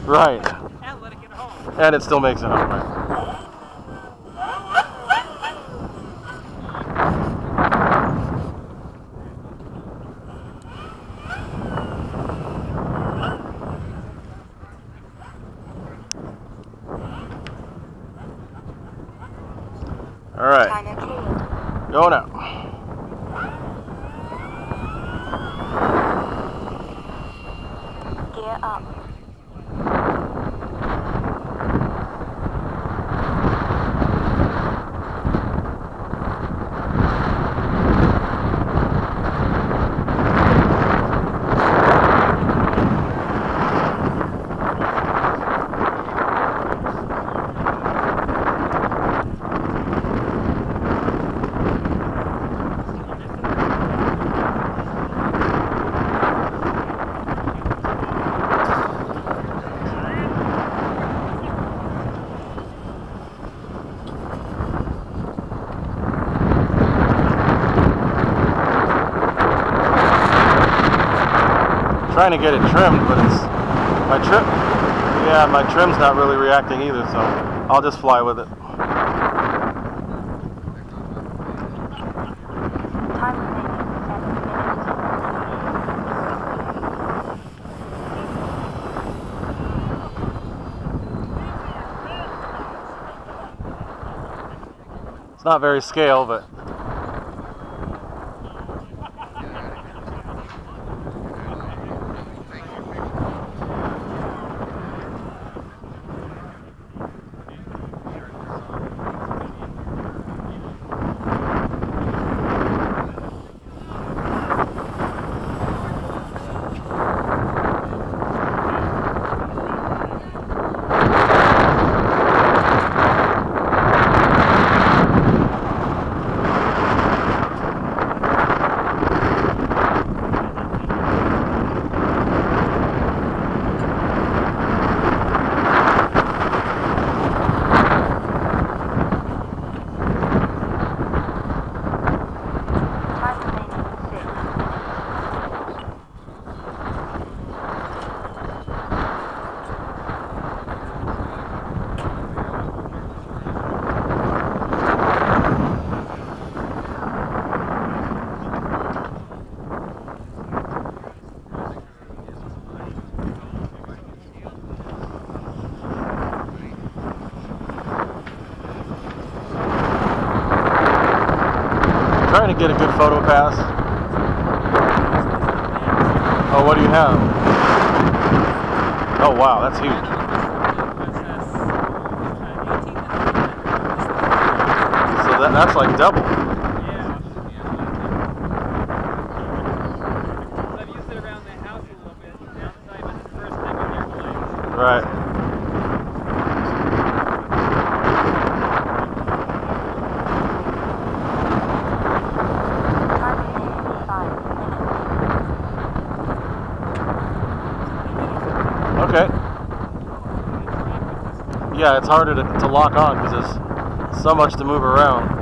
Right. And let it get home. And it still makes it home, right? All right. Going out. Gear up. Trying to get it trimmed, but it's my trim's not really reacting either, so I'll just fly with it. Time remaining 7 minutes. It's not very scale, but trying to get a good photo pass. Oh, what do you have? Oh wow, that's huge. So that's like double. Yeah. I've used it around the house a little bit. Outside, but it's the first time in airplanes. Right. Okay. Yeah, it's harder to lock on because there's so much to move around.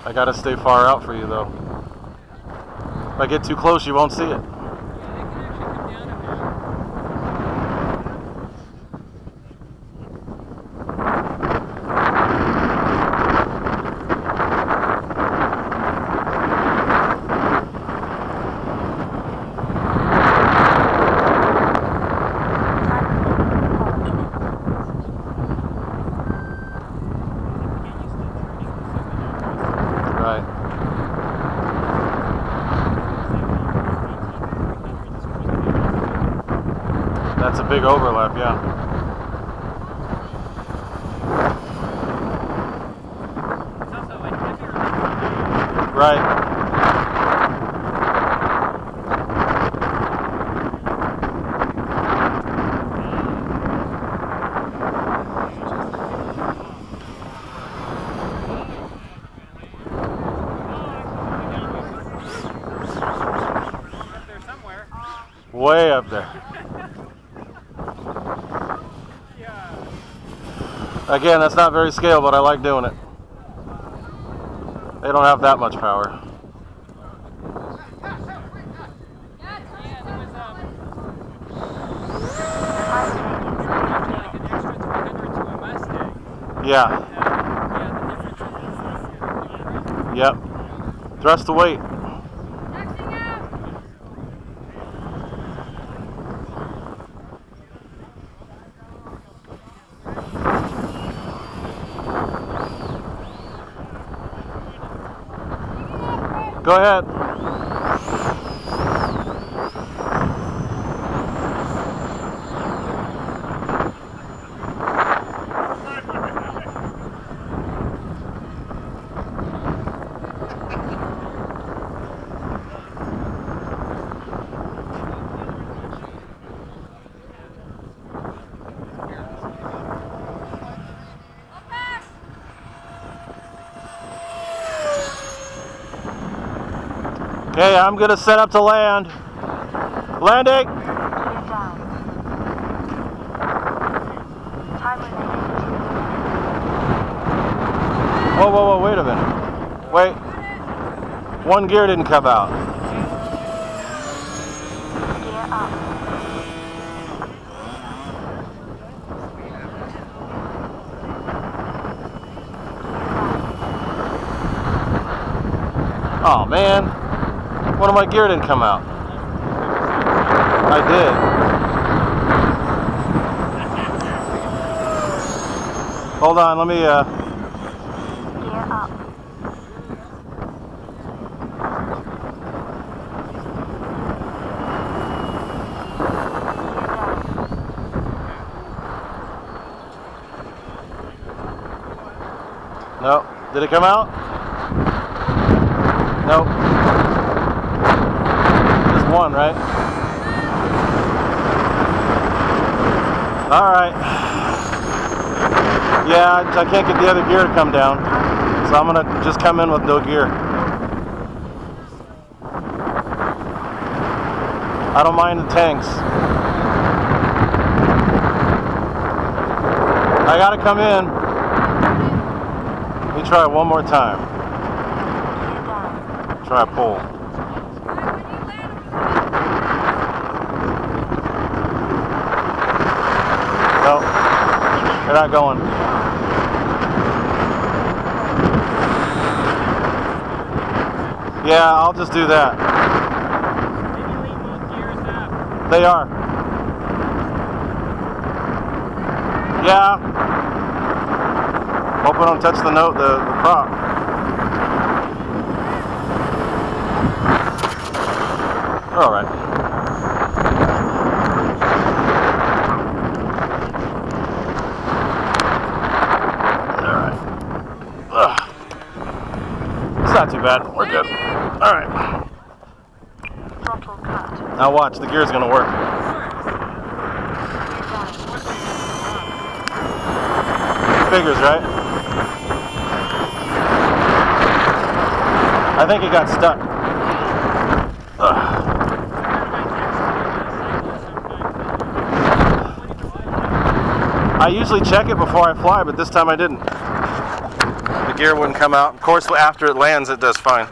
I gotta stay far out for you though. If I get too close, you won't see it. Right. That's a big overlap, yeah. Right. Way up there. Yeah. Again, that's not very scale, but I like doing it. They don't have that much power. Yeah, there was like an extra 300 to a Mustang. Yeah. Yeah, the difference is Yep. Thrust the weight. Go ahead. Okay, I'm gonna set up to land. Landing. Gear down. Time remaining 2 minutes. Whoa, whoa, whoa, wait a minute. Wait. One gear didn't come out. Gear up. Oh man. One of my gear didn't come out. I did. Hold on, let me Gear up. No. Did it come out? Nope. Just one, right? Alright. Yeah, I can't get the other gear to come down. So I'm gonna just come in with no gear. I don't mind the tanks. I gotta come in. Let me try it one more time. Try a pull. Nope. They're not going. Yeah, I'll just do that. maybe lean both gears up. They are. Yeah. Hope we don't touch the prop. All right. All right. Ugh. It's not too bad. We're good. All right. Throttle cut. Now watch. The gear's gonna work. Figures, right? I think it got stuck. Ugh. I usually check it before I fly, but this time I didn't. The gear wouldn't come out. Of course, after it lands, it does fine.